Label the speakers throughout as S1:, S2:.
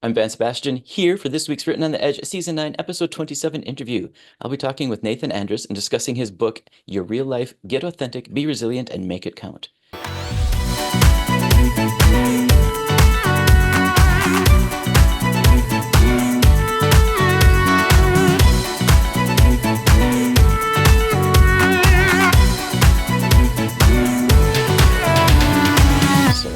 S1: I'm Van Sebastian here for this week's Written on the Edge, Season 9, Episode 27 interview. I'll be talking with Nathan Andres and discussing his book, Your Real Life, Get Authentic, Be Resilient, and Make It Count. So,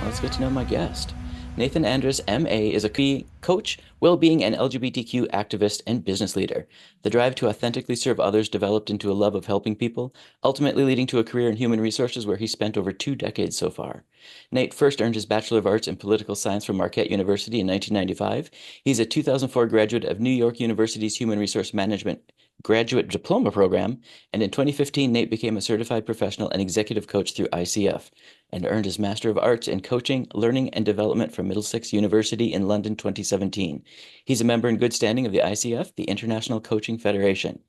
S1: let's get to know my guest. Nathan Andres, MA, is a coach, well-being, and LGBTQ activist and business leader. The drive to authentically serve others developed into a love of helping people, ultimately leading to a career in human resources where he spent over 2 decades so far. Nate first earned his Bachelor of Arts in Political Science from Marquette University in 1995. He's a 2004 graduate of New York University's Human Resource Management graduate diploma program, and in 2015, Nate became a certified professional and executive coach through ICF and earned his Master of Arts in Coaching, Learning, and Development from Middlesex University in London 2017. He's a member in good standing of the ICF, the International Coaching Federation.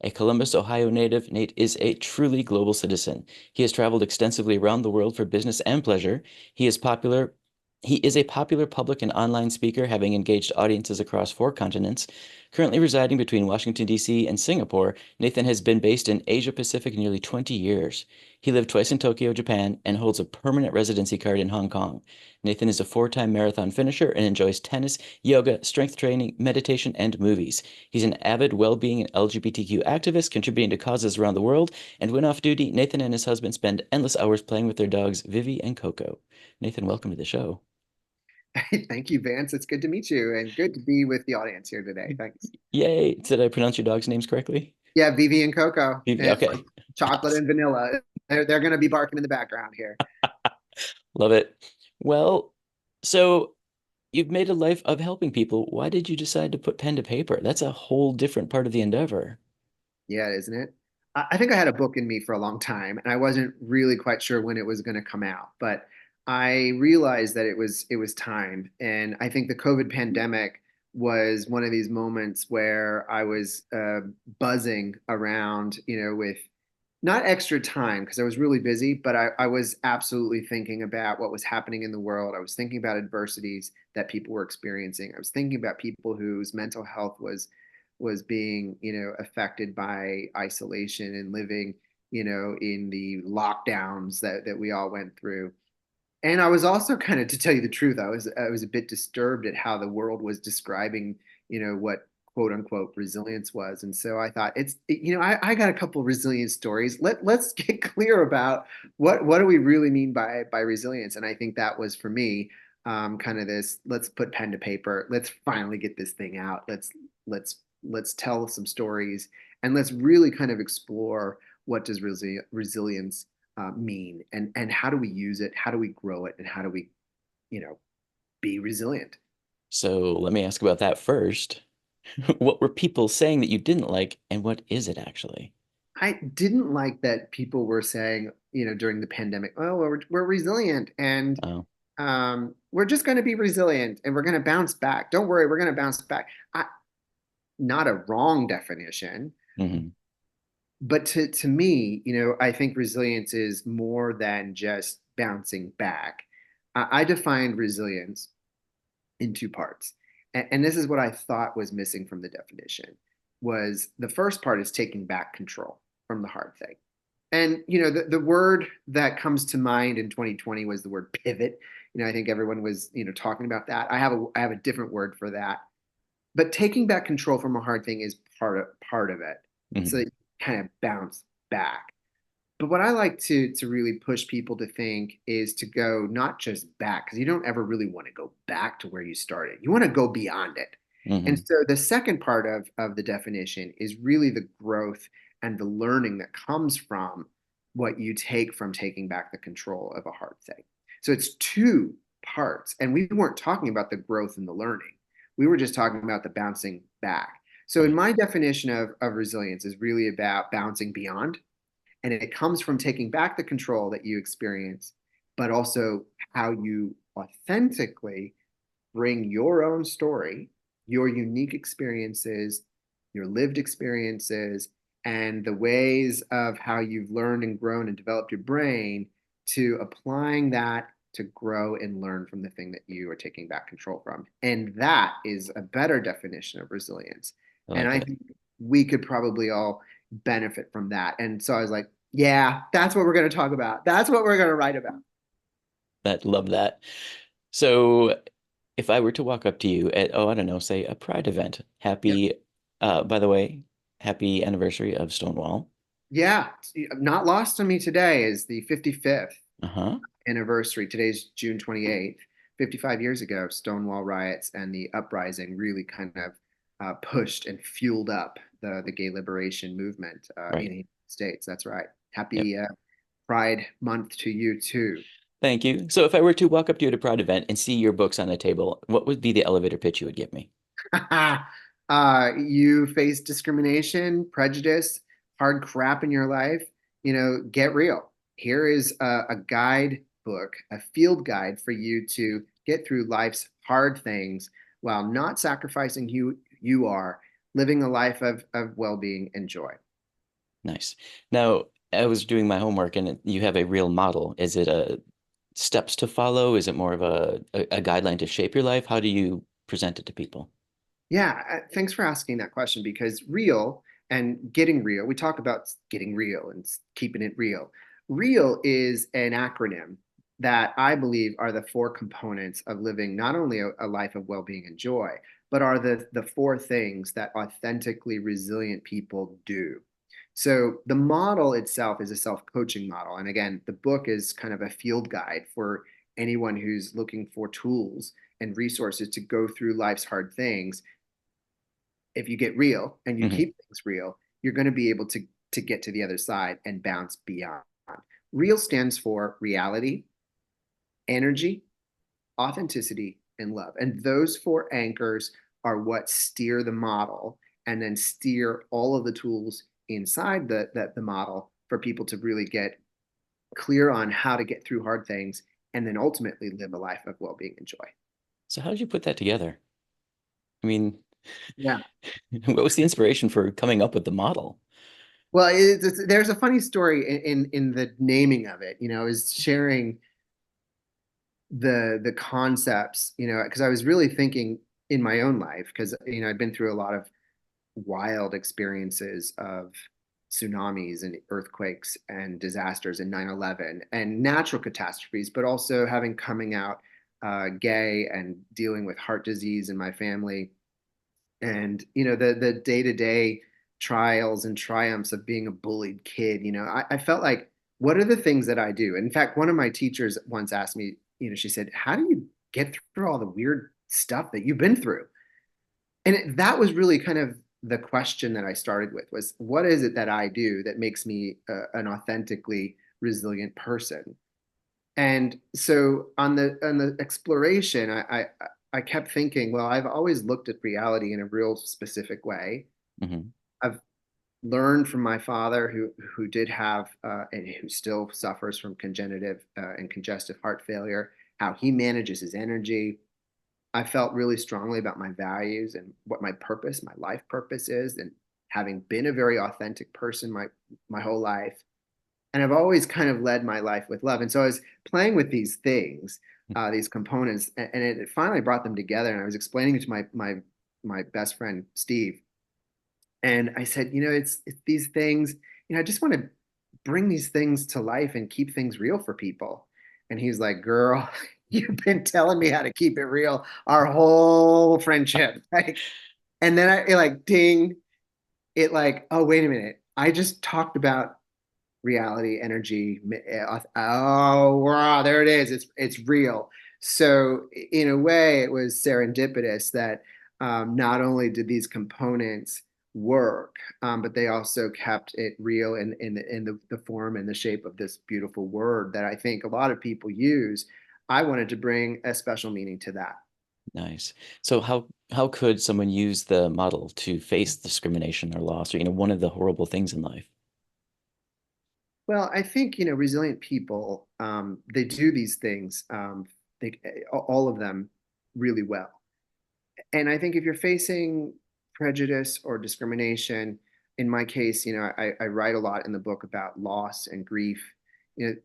S1: A Columbus, Ohio native, Nate is a truly global citizen. He has traveled extensively around the world for business and pleasure. He is a popular public and online speaker, having engaged audiences across 4 continents. Currently residing between Washington, D.C. and Singapore, Nathan has been based in Asia Pacific nearly 20 years. He lived twice in Tokyo, Japan, and holds a permanent residency card in Hong Kong. Nathan is a 4-time marathon finisher and enjoys tennis, yoga, strength training, meditation, and movies. He's an avid well-being and LGBTQ activist, contributing to causes around the world. And when off duty, Nathan and his husband spend endless hours playing with their dogs, Vivi and Coco. Nathan, welcome to the show.
S2: Thank you, Vance. It's good to meet you and good to be with the audience here today. Thanks.
S1: Yay! Did I pronounce your dog's names correctly?
S2: Yeah, Vivi and Coco.
S1: Vivi.
S2: It's like
S1: Okay.
S2: chocolate and vanilla. They're going to be barking in the background here.
S1: Love it. Well, so you've made a life of helping people. Why did you decide to put pen to paper? That's a whole different part of the endeavor.
S2: Yeah, isn't it? I think I had a book in me for a long time, and I wasn't really quite sure when it was going to come out, but I realized that it was time. And I think the COVID pandemic was one of these moments where I was buzzing around, with not extra time because I was really busy, but I was absolutely thinking about what was happening in the world. I was thinking about adversities that people were experiencing. I was thinking about people whose mental health was being, affected by isolation and living, in the lockdowns that we all went through. And I was also kind of, to tell you the truth, I was a bit disturbed at how the world was describing, what quote unquote resilience was. And so I thought I got a couple resilience stories. Let's get clear about what do we really mean by resilience. And I think that was for me, kind of this, let's put pen to paper. Let's finally get this thing out. Let's tell some stories and let's really kind of explore what does resilience mean, and how do we use it, how do we grow it, and how do we you know be resilient.
S1: So let me ask about that first. What were people saying that you didn't like, and what is it actually?
S2: I didn't like that people were saying, during the pandemic, oh, we're resilient, and
S1: Oh,
S2: we're just going to be resilient and we're going to bounce back, don't worry, we're going to bounce back. Not a wrong definition,
S1: hmm.
S2: but to me, I think resilience is more than just bouncing back. I defined resilience in 2 parts. And this is what I thought was missing from the definition. Was the first part is taking back control from the hard thing. And the word that comes to mind in 2020 was the word pivot. I think everyone was, talking about that. I have a different word for that. But taking back control from a hard thing is part of it. So
S1: Hmm.
S2: that you kind of bounce back. But what I like to really push people to think is to go not just back, because you don't ever really want to go back to where you started. You want to go beyond it. And
S1: Hmm.
S2: so the second part of the definition is really the growth and the learning that comes from what you take from taking back the control of a hard thing. So it's 2 parts. And we weren't talking about the growth and the learning. We were just talking about the bouncing back. So in
S1: Right.
S2: my definition of resilience is really about bouncing beyond, and it comes from taking back the control that you experience, but also how you authentically bring your own story, your unique experiences, your lived experiences, and the ways of how you've learned and grown and developed your brain to applying that to grow and learn from the thing that you are taking back control from. And that is a better definition of resilience.
S1: I
S2: And
S1: like
S2: I
S1: it.
S2: think we could probably all benefit from that. And so I was like, yeah, that's what we're going to talk about. That's what we're going to write about.
S1: That love that. So if I were to walk up to you at, oh, I don't know, say a Pride event,
S2: Yep.
S1: by the way, happy anniversary of Stonewall.
S2: Yeah. Not lost on me today is the 55th
S1: Uh-huh.
S2: anniversary. Today's June 28th. 55 years ago, Stonewall riots and the uprising really kind of pushed and fueled up the gay liberation movement in
S1: Right.
S2: the United States. That's right.
S1: Yep.
S2: Happy Pride Month to you too.
S1: Thank you. So if I were to walk up to you at a Pride event and see your books on a table, what would be the elevator pitch you would give me?
S2: You face discrimination, prejudice, hard crap in your life, get real. Here is a guide book, a field guide for you to get through life's hard things while not sacrificing who you are, living a life of well-being and joy.
S1: Nice. Now, I was doing my homework and you have a real model. Is it a steps to follow? Is it more of a guideline to shape your life? How do you present it to people?
S2: Yeah, thanks for asking that question because real and getting real, we talk about getting real and keeping it real. Real is an acronym that I believe are the four components of living not only a life of well-being and joy, but are the four things that authentically resilient people do. So the model itself is a self-coaching model. And again, the book is kind of a field guide for anyone who's looking for tools and resources to go through life's hard things. If you get real and you
S1: Hmm.
S2: keep things real, you're going to be able to get to the other side and bounce beyond. Real stands for reality, energy, authenticity, and love. And those four anchors are what steer the model and then steer all of the tools inside the model for people to really get clear on how to get through hard things and then ultimately live a life of well-being and joy.
S1: So how did you put that together? I mean,
S2: Yeah.
S1: what was the inspiration for coming up with the model?
S2: Well, there's a funny story in the naming of it, is sharing the concepts, because I was really thinking in my own life, because I've been through a lot of wild experiences of tsunamis and earthquakes and disasters and 9/11 and natural catastrophes, but also having coming out gay and dealing with heart disease in my family and the day-to-day trials and triumphs of being a bullied kid. I felt like, what are the things that I do? In fact, one of my teachers once asked me, she said, how do you get through all the weird stuff that you've been through? And that was really kind of the question that I started with, was what is it that I do that makes me an authentically resilient person? And so on the exploration, I kept thinking, well, I've always looked at reality in a real specific way.
S1: Hmm.
S2: I've learned from my father, who did have and who still suffers from congenitive and congestive heart failure, how he manages his energy. I felt really strongly about my values and what my purpose, my life purpose is, and having been a very authentic person my whole life, and I've always kind of led my life with love. And so I was playing with these things, these components, and it finally brought them together. And I was explaining it to my best friend Steve, and I said, it's these things. I just want to bring these things to life and keep things real for people. And he's like, "Girl, you've been telling me how to keep it real our whole friendship." Like, and then it like ding, it like, oh wait a minute, I just talked about reality, energy. Oh, wow, there it is. It's real. So in a way, it was serendipitous that not only did these components work, but they also kept it real in the form and the shape of this beautiful word that I think a lot of people use. I wanted to bring a special meaning to that.
S1: Nice. So how could someone use the model to face discrimination or loss or, one of the horrible things in life?
S2: Well, I think, resilient people, they do these things, all of them really well. And I think if you're facing prejudice or discrimination, in my case, I write a lot in the book about loss and grief. You know,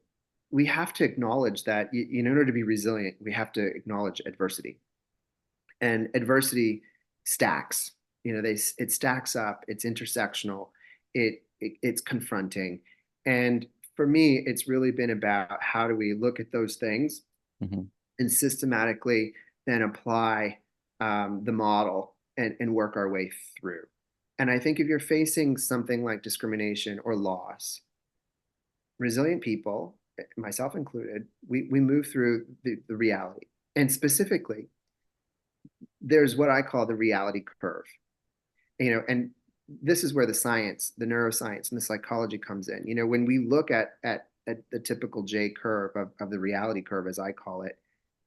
S2: we have to acknowledge that in order to be resilient, we have to acknowledge adversity. And adversity stacks. It stacks up. It's intersectional. It's confronting. And for me, it's really been about how do we look at those things
S1: Hmm.
S2: and systematically then apply the model and work our way through. And I think if you're facing something like discrimination or loss, resilient people, myself included, we move through the reality. And specifically, there's what I call the reality curve. And this is where the science, the neuroscience, and the psychology comes in. When we look at the typical J curve of the reality curve, as I call it,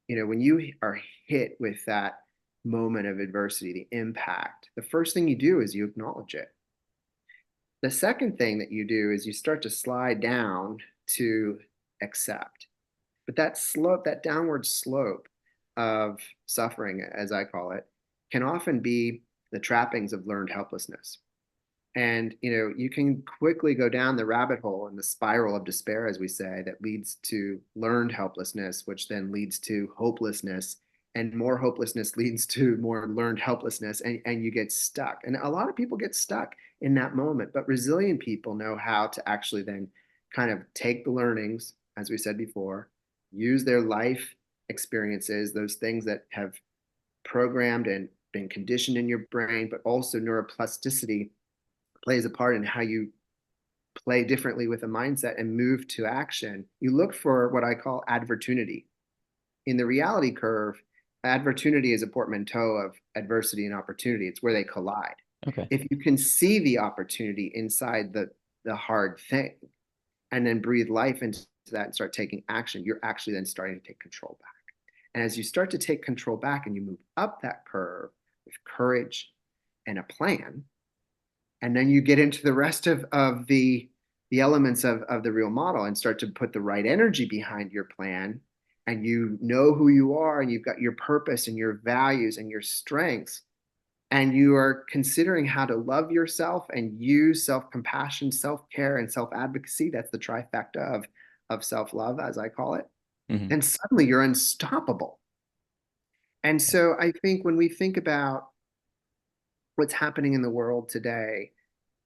S2: when you are hit with that moment of adversity, the impact, the first thing you do is you acknowledge it. The second thing that you do is you start to slide down to accept. But that slope, that downward slope of suffering, as I call it, can often be the trappings of learned helplessness. And you can quickly go down the rabbit hole and the spiral of despair, as we say, that leads to learned helplessness, which then leads to hopelessness. And more hopelessness leads to more learned helplessness, and you get stuck. And a lot of people get stuck in that moment, but resilient people know how to actually then kind of take the learnings, as we said before, use their life experiences, those things that have programmed and been conditioned in your brain, but also neuroplasticity plays a part in how you play differently with a mindset and move to action. You look for what I call advertunity. In the reality curve, advertunity is a portmanteau of adversity and opportunity. It's where they collide.
S1: Okay.
S2: If you can see the opportunity inside the hard thing and then breathe life into that and start taking action, you're actually then starting to take control back. And as you start to take control back and you move up that curve with courage and a plan, and then you get into the rest of the elements of the real model and start to put the right energy behind your plan, and you know who you are, and you've got your purpose and your values and your strengths, and you are considering how to love yourself and use self-compassion, self-care, and self-advocacy. That's the trifecta of self-love, as I call it.
S1: Hmm.
S2: And suddenly you're unstoppable. And so I think when we think about what's happening in the world today,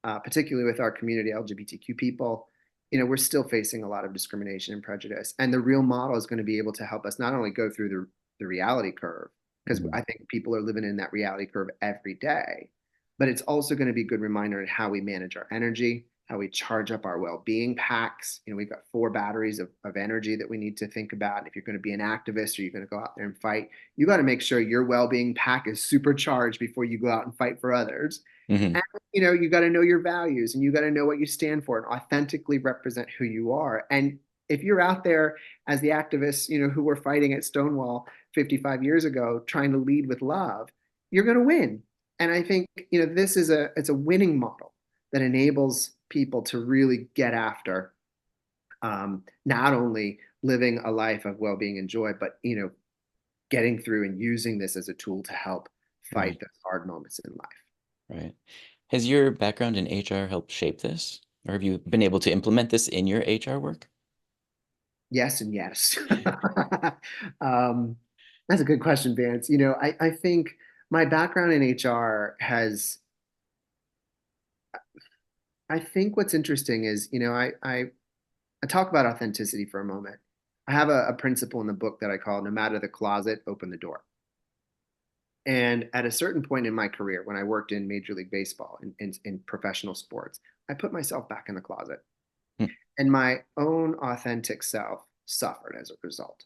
S2: particularly with our community, LGBTQ people, we're still facing a lot of discrimination and prejudice. And the real model is going to be able to help us not only go through the reality curve, because
S1: Hmm.
S2: I think people are living in that reality curve every day, but it's also going to be a good reminder on how we manage our energy, how we charge up our well-being packs. We've got 4 batteries of energy that we need to think about. If you're going to be an activist or you're going to go out there and fight, you got to make sure your well-being pack is supercharged before you go out and fight for others.
S1: Hmm.
S2: And you got to know your values, and you got to know what you stand for and authentically represent who you are. And if you're out there as the activists, who were fighting at Stonewall 55 years ago, trying to lead with love, you're going to win. And I think, this is it's a winning model that enables people to really get after not only living a life of well-being and joy, but, getting through and using this as a tool to help fight
S1: Right.
S2: those hard moments in life.
S1: Right. Has your background in HR helped shape this? Or have you been able to implement this in your HR work?
S2: Yes and yes. um, that's a good question, Vance. I think my background in HR I think what's interesting is, I talk about authenticity for a moment. I have a principle in the book that I call no matter the closet, open the door. And at a certain point in my career, when I worked in Major League Baseball in professional sports, I put myself back in the closet,
S1: Hmm.
S2: and my own authentic self suffered as a result.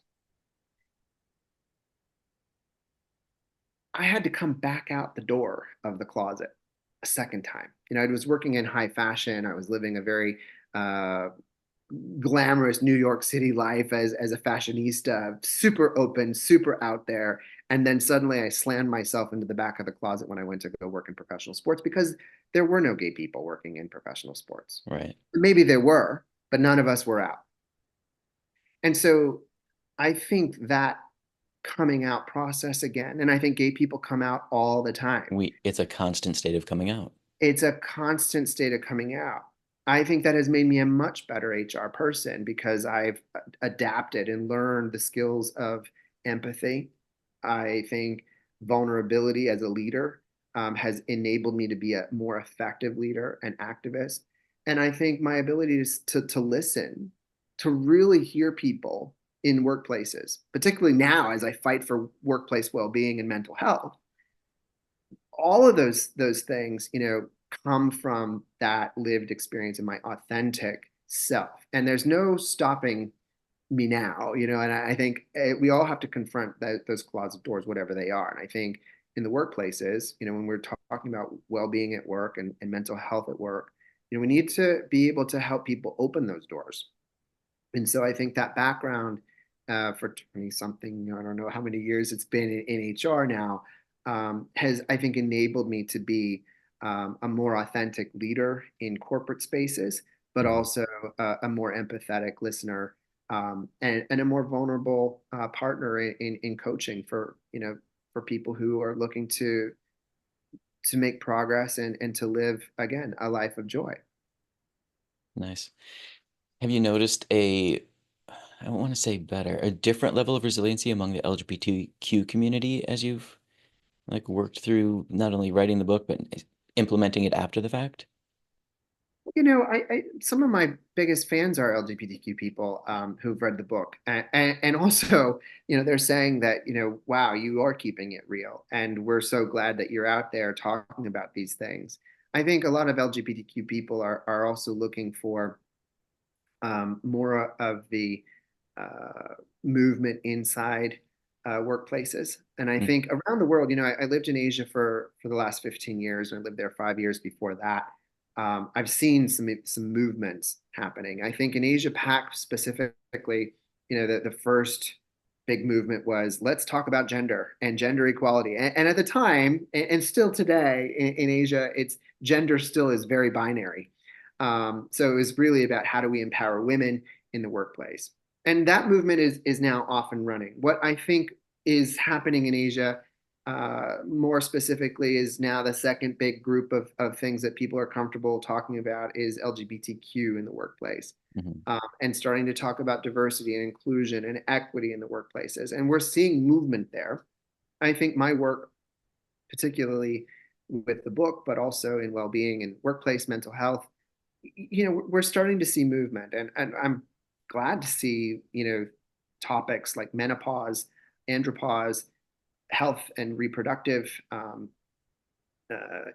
S2: I had to come back out the door of the closet a second time. I was working in high fashion. I was living a very uh, glamorous New York City life as a fashionista, super open, super out there. And then suddenly I slammed myself into the back of the closet when I went to go work in professional sports because there were no gay people working in professional sports.
S1: Right.
S2: Maybe there were, but none of us were out. And so I think that coming out process again, and I think gay people come out all the time.
S1: It's a constant state of coming out.
S2: It's a constant state of coming out. I think that has made me a much better HR person because I've adapted and learned the skills of empathy. I think vulnerability as a leader has enabled me to be a more effective leader and activist. And I think my ability to listen, to really hear people in workplaces, particularly now as I fight for workplace well-being and mental health, all of those things, come from that lived experience and my authentic self. And there's no stopping me now, and I think we all have to confront those closet doors, whatever they are. And I think in the workplaces, when we're talking about well-being at work and mental health at work, we need to be able to help people open those doors. And so I think that background for 20 something, I don't know how many years it's been in HR now, has, I think, enabled me to be a more authentic leader in corporate spaces, but
S1: Mhm.
S2: also a more empathetic listener, and a more vulnerable partner in coaching for people who are looking to make progress and to live again a life of joy.
S1: Nice. Have you noticed I don't want to say better, a different level of resiliency among the LGBTQ community as you've like worked through not only writing the book but implementing it after the fact?
S2: Some of my biggest fans are LGBTQ people who've read the book, and also, they're saying that, wow, you are keeping it real, and we're so glad that you're out there talking about these things. I think a lot of LGBTQ people are also looking for more of the movement inside workplaces. And I
S1: Mm,
S2: think around the world, I lived in Asia for the last 15 years, and I lived there 5 years before that. I've seen some movements happening. I think in Asia Pac specifically, the first big movement was let's talk about gender and gender equality. And at the time, and still today in Asia, it's gender still is very binary. So it was really about how do we empower women in the workplace. And that movement is now off and running. What I think is happening in Asia, more specifically, is now the second big group of things that people are comfortable talking about is LGBTQ in the workplace,
S1: mhm.
S2: and starting to talk about diversity and inclusion and equity in the workplaces. And we're seeing movement there. I think my work, particularly with the book, but also in well-being and workplace mental health, we're starting to see movement, and I'm glad to see, topics like menopause, andropause, health and reproductive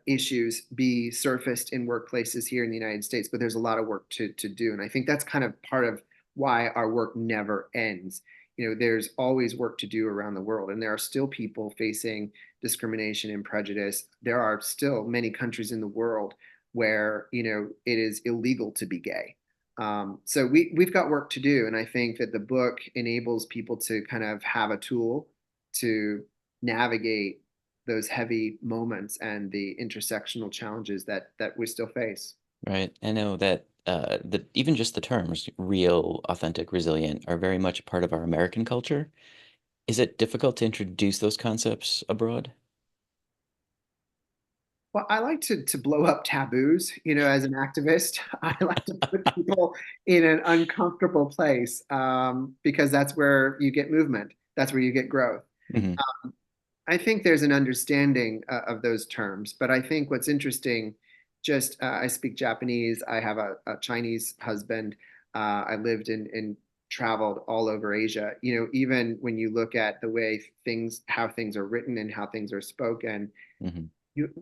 S2: issues be surfaced in workplaces here in the United States. But there's a lot of work to do, and I think that's kind of part of why our work never ends. There's always work to do around the world, and there are still people facing discrimination and prejudice. There are still many countries in the world where it is illegal to be gay. So we've got work to do, and I think that the book enables people to kind of have a tool to navigate those heavy moments and the intersectional challenges that we still face.
S1: Right. I know that even just the terms real, authentic, resilient are very much a part of our American culture. Is it difficult to introduce those concepts abroad?
S2: Well, I like to blow up taboos, as an activist. I like to put people in an uncomfortable place, because that's where you get movement. That's where you get growth.
S1: Hmm.
S2: I think there's an understanding of those terms, but I think what's interesting, just I speak Japanese. I have a Chinese husband. I lived and traveled all over Asia. Even when you look at the way how things are written and how things are spoken,
S1: Hmm.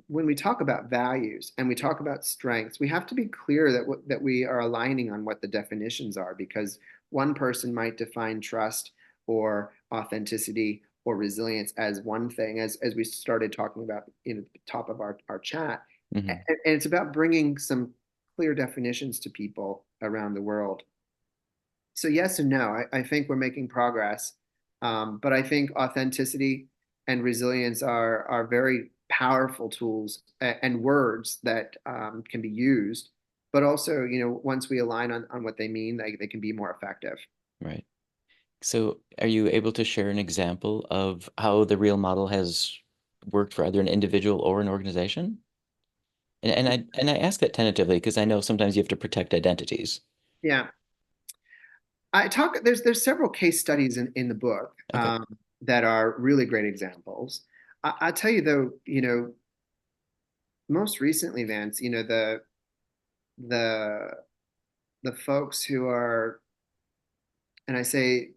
S2: when we talk about values and we talk about strengths, we have to be clear that we are aligning on what the definitions are, because one person might define trust or authenticity or resilience as one thing, as we started talking about in the top of our chat.
S1: Hmm.
S2: And it's about bringing some clear definitions to people around the world. So yes and no. I think we're making progress, but I think authenticity and resilience are very powerful tools and words that can be used. But also, once we align on what they mean, they can be more effective.
S1: Right. So, are you able to share an example of how the real model has worked for either an individual or an organization? And I ask that tentatively because I know sometimes you have to protect identities.
S2: Yeah. There's several case studies in the book
S1: Okay,
S2: that are really great examples. I'll tell you though, most recently, Vance, the the folks who are, and I say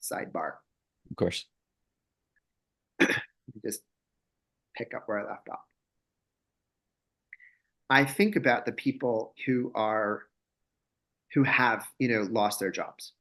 S2: sidebar,
S1: of course.
S2: just pick up where I left off. I think about the people who have, lost their jobs.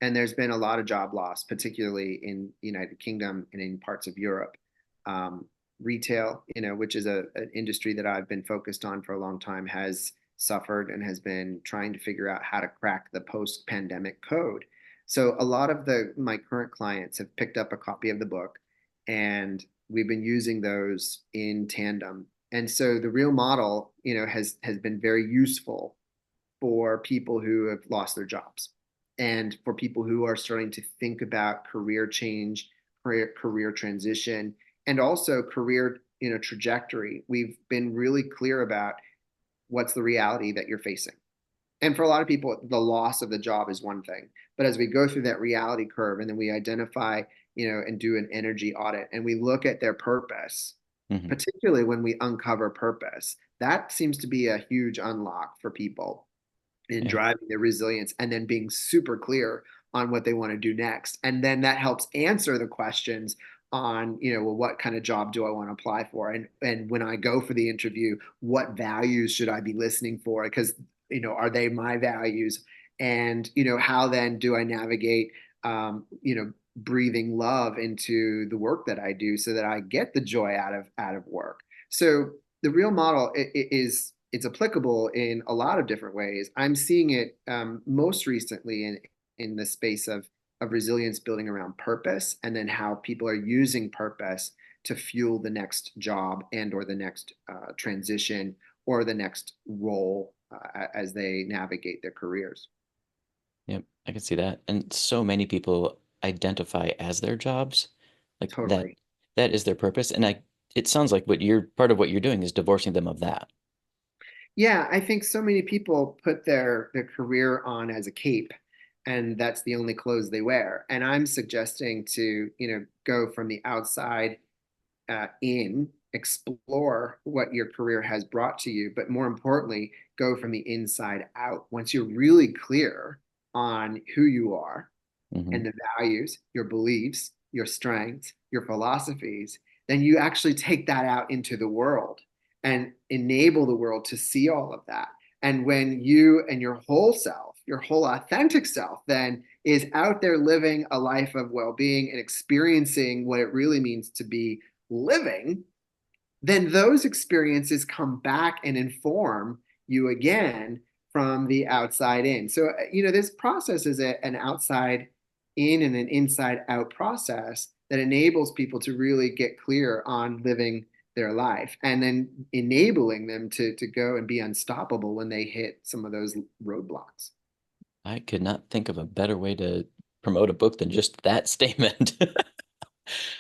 S2: And there's been a lot of job loss, particularly in the United Kingdom and in parts of Europe. Um, Retail, which is an industry that I've been focused on for a long time, has suffered and has been trying to figure out how to crack the post-pandemic code. So a lot of my current clients have picked up a copy of the book, and we've been using those in tandem. And so the real model, has been very useful for people who have lost their jobs and for people who are starting to think about career change, career transition, and also career trajectory. We've been really clear about what's the reality that you're facing. And for a lot of people, the loss of the job is one thing. But as we go through that reality curve and then we identify, and do an energy audit and we look at their purpose,
S1: Hmm.
S2: particularly when we uncover purpose, that seems to be a huge unlock for people in
S1: Yeah.
S2: driving their resilience and then being super clear on what they want to do next. And then that helps answer the questions on, well, what kind of job do I want to apply for? And when I go for the interview, what values should I be listening for? Because, are they my values? And, how then do I navigate, breathing love into the work that I do so that I get the joy out of work. So the real model is it's applicable in a lot of different ways. I'm seeing it most recently in the space of resilience building around purpose, and then how people are using purpose to fuel the next job and or the next transition or the next role as they navigate their careers.
S1: Yep, I can see that. And so many people identify as their jobs, like that
S2: Totally.
S1: that is their purpose. And it sounds like what you're part of what you're doing is divorcing them of that.
S2: Yeah, I think so many people put their career on as a cape, and that's the only clothes they wear. And I'm suggesting to, go from the outside in, explore what your career has brought to you, but more importantly, go from the inside out. Once you're really clear on who you are
S1: Hmm.
S2: and the values, your beliefs, your strengths, your philosophies, then you actually take that out into the world and enable the world to see all of that. And when you and your whole self, your whole authentic self, then is out there living a life of well being and experiencing what it really means to be living, then those experiences come back and inform you again from the outside in. So, this process is an outside in and an inside out process that enables people to really get clear on living their life and then enabling them to go and be unstoppable when they hit some of those roadblocks.
S1: I could not think of a better way to promote a book than just that statement.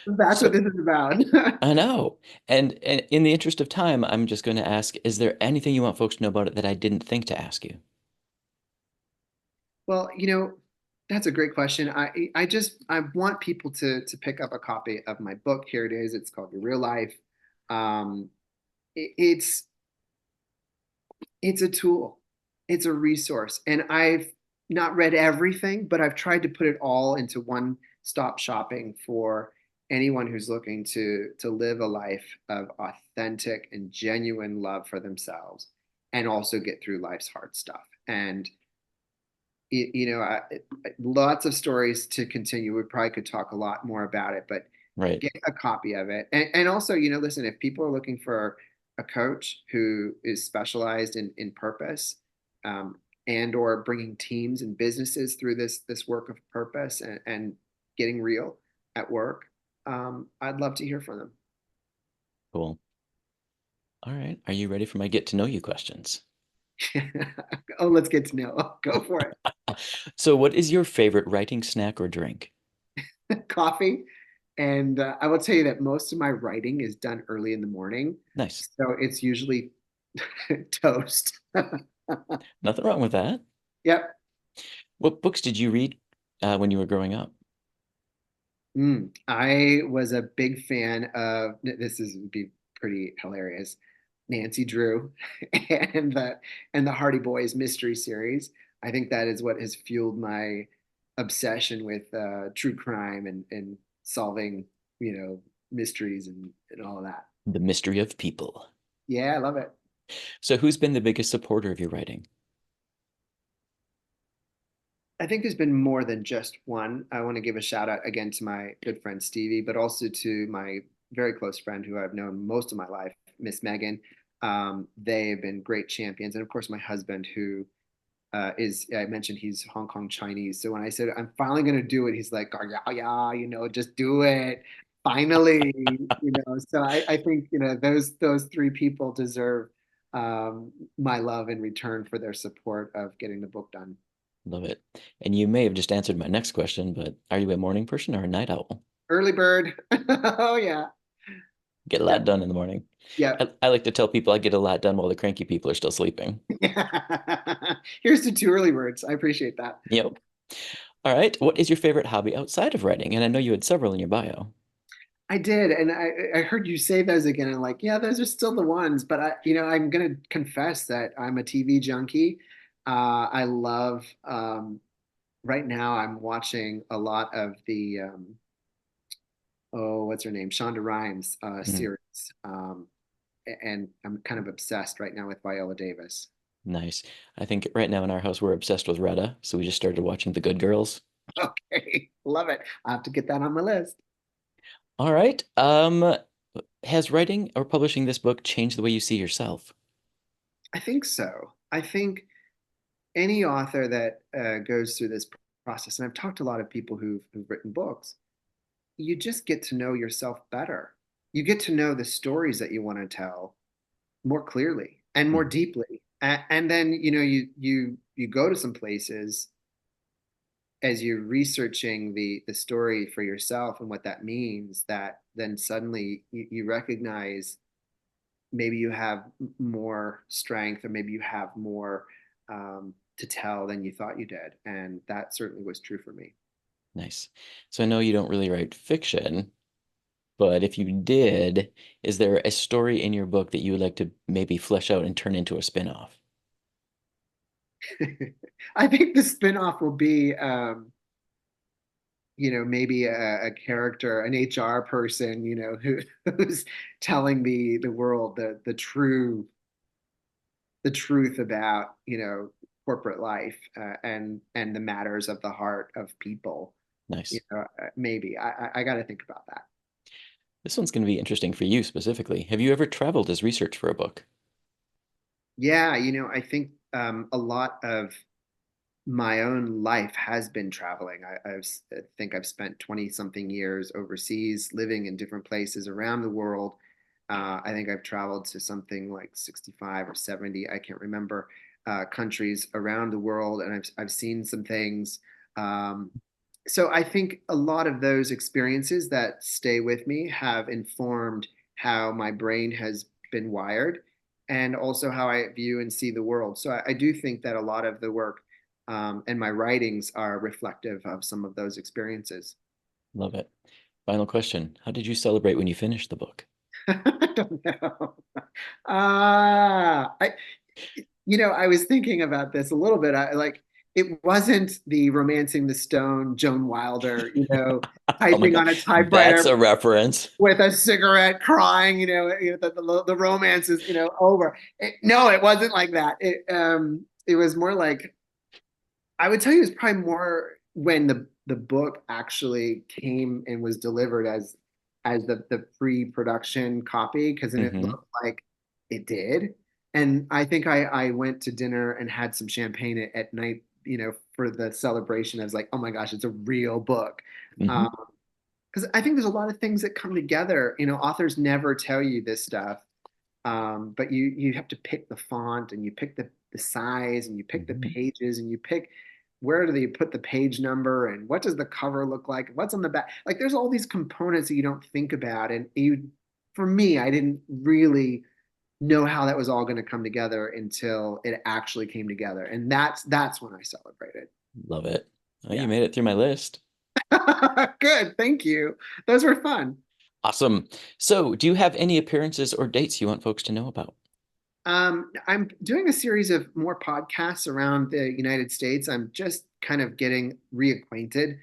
S2: That's what
S1: So
S2: this is about.
S1: I know. And in the interest of time, I'm just going to ask, is there anything you want folks to know about it that I didn't think to ask you?
S2: Well, that's a great question. I want people to pick up a copy of my book. Here it is. It's called Your Real Life. Um, it- it's it's a tool. It's a resource, and I've not read everything, but I've tried to put it all into one stop shopping for anyone who's looking to live a life of authentic and genuine love for themselves, and also get through life's hard stuff. And lots of stories to continue. We probably could talk a lot more about it, but
S1: Right.
S2: get a copy of it. And also, listen, if people are looking for a coach who is specialized in purpose, um, and or bringing teams and businesses through this work of purpose and getting real at work, I'd love to hear from them.
S1: Cool. All right. Are you ready for my get to know you questions?
S2: Oh, let's get to know. Go for
S1: So, what is your favorite writing snack or drink?
S2: it. Coffee And I will tell you that most of my writing is done early in the morning.
S1: Nice.
S2: So it's usually toast.
S1: Nothing wrong with that.
S2: Yep.
S1: What books did you read when you were growing up?
S2: I was a big fan of, this is would be pretty hilarious, Nancy Drew and the Hardy Boys mystery series. I think that is what has fueled my obsession with true crime and solving, mysteries and all of that.
S1: The Mystery of People.
S2: Yeah, I love it.
S1: So, who's been the biggest supporter of your writing?
S2: I think there's been more than just one. I want to give a shout out again to my good friend Stevie, but also to my very close friend who I've known most of my life, Miss Megan. They have been great champions. And of course, my husband, who I mentioned he's Hong Kong Chinese. So when I said, I'm finally going to do it, he's like, "Oh, yeah, yeah, just do it. Finally, So I think, those three people deserve my love in return for their support of getting the book done.
S1: Love it. And you may have just answered my next question, but are you a morning person or a night owl?
S2: Early bird. Oh yeah.
S1: Get a
S2: Yeah.
S1: lot done in the morning.
S2: Yeah.
S1: I like to tell people I get a lot done while the cranky people are still sleeping.
S2: Here's to two early birds. I appreciate that.
S1: Yep. All right. What is your favorite hobby outside of writing? And I know you had several in your bio.
S2: I did, and I heard you say those again. And I'm like, yeah, those are still the ones. But I'm gonna confess that I'm a TV junkie. I love right now. I'm watching a lot of the what's her name, Shonda Rhimes
S1: Mhm.
S2: series, and I'm kind of obsessed right now with Viola Davis.
S1: Nice. I think right now in our house we're obsessed with Retta, so we just started watching The Good Girls.
S2: Okay, love it. I have to get that on my list.
S1: All right. Has writing or publishing this book changed the way you see yourself?
S2: I think so. I think any author that goes through this process, and I've talked to a lot of people who've written books, you just get to know yourself better. You get to know the stories that you want to tell more clearly and more
S1: Mhm.
S2: deeply. And then, you go to some places as you're researching the story for yourself and what that means, that then suddenly you recognize maybe you have more strength or maybe you have more to tell than you thought you did. And that certainly was true for me.
S1: Nice. So I know you don't really write fiction, but if you did, is there a story in your book that you would like to maybe flesh out and turn into a spin-off?
S2: I think the spinoff will be, maybe a character, an HR person, who's telling the world the truth about, corporate life and the matters of the heart of people.
S1: Nice.
S2: Maybe I got to think about that.
S1: This one's going to be interesting for you specifically. Have you ever traveled as research for a book?
S2: Yeah, I think a lot of my own life has been traveling. I think I've spent 20 something years overseas, living in different places around the world. I think I've traveled to something like 65 or 70, I can't remember, countries around the world, and I've seen some things. Um, so I think a lot of those experiences that stay with me have informed how my brain has been wired and also how I view and see the world. So I do think that a lot of the work and my writings are reflective of some of those experiences.
S1: Love it. Final question. How did you celebrate when you finished the book?
S2: I don't know. I, I was thinking about this a little bit. It wasn't the Romancing the Stone, Joan Wilder,
S1: Oh my
S2: typing
S1: God,
S2: on a
S1: that's
S2: typewriter
S1: a reference.
S2: with a cigarette, crying. The romance is, over. No, it wasn't like that. It was more like I would tell you, it was probably more when the book actually came and was delivered as the pre-production copy, because then it
S1: Hmm.
S2: looked like it did. And I think I went to dinner and had some champagne at night, for the celebration. I was like, oh my gosh, it's a real book.
S1: Hmm.
S2: Because I think there's a lot of things that come together. Authors never tell you this stuff, but you have to pick the font and you pick the size and you pick the
S1: Hmm.
S2: pages and you pick. where do they put the page number and what does the cover look like? What's on the back? Like there's all these components that you don't think about. And for me, I didn't really know how that was all going to come together until it actually came together. And that's when I celebrated.
S1: Love it. Oh, you
S2: Yeah.
S1: made it through my list.
S2: Good. Thank you. Those were fun.
S1: Awesome. So, do you have any appearances or dates you want folks to know about?
S2: I'm doing a series of more podcasts around the United States. I'm just kind of getting reacquainted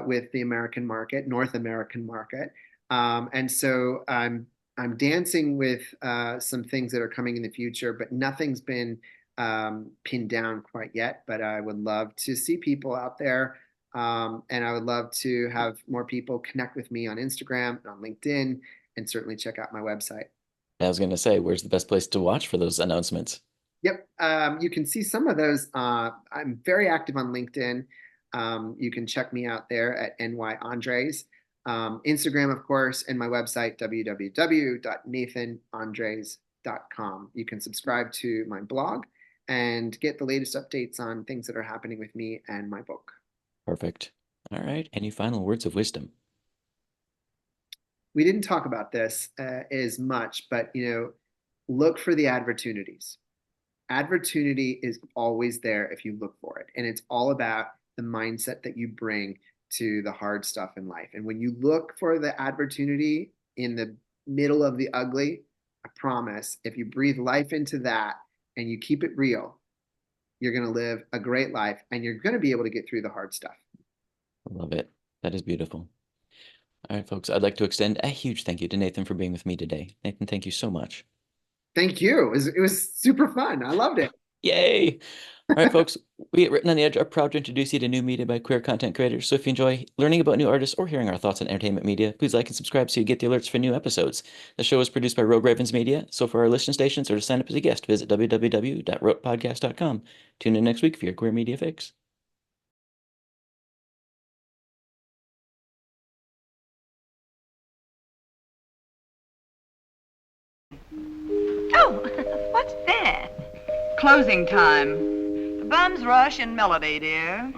S2: with the American market, North American market, and so I'm dancing with some things that are coming in the future, but nothing's been pinned down quite yet. But I would love to see people out there, and I would love to have more people connect with me on Instagram and on LinkedIn, and certainly check out my website.
S1: I was going to say, where's the best place to watch for those announcements?
S2: Yep. You can see some of those. I'm very active on LinkedIn. You can check me out there at NYAndres. Instagram, of course, and my website, www.nathanandres.com. You can subscribe to my blog and get the latest updates on things that are happening with me and my book.
S1: Perfect. All right. Any final words of wisdom?
S2: We didn't talk about this as much, but look for the opportunities. Advertunity is always there if you look for it. And it's all about the mindset that you bring to the hard stuff in life. And when you look for the advertunity in the middle of the ugly, I promise if you breathe life into that and you keep it real, you're going to live a great life and you're going to be able to get through the hard stuff.
S1: I love it. That is beautiful. All right, folks, I'd like to extend a huge thank you to Nathan for being with me today. Nathan, thank you so much.
S2: Thank you. It was super fun. I loved it.
S1: Yay. All right, folks, we at Written on the Edge are proud to introduce you to new media by queer content creators. So if you enjoy learning about new artists or hearing our thoughts on entertainment media, please like and subscribe so you get the alerts for new episodes. The show is produced by Rogue Ravens Media. So for our listen stations or to sign up as a guest, visit www.rotepodcast.com. Tune in next week for your queer media fix.
S3: Oh, what's that? Closing time. The bums rush in melody, dear.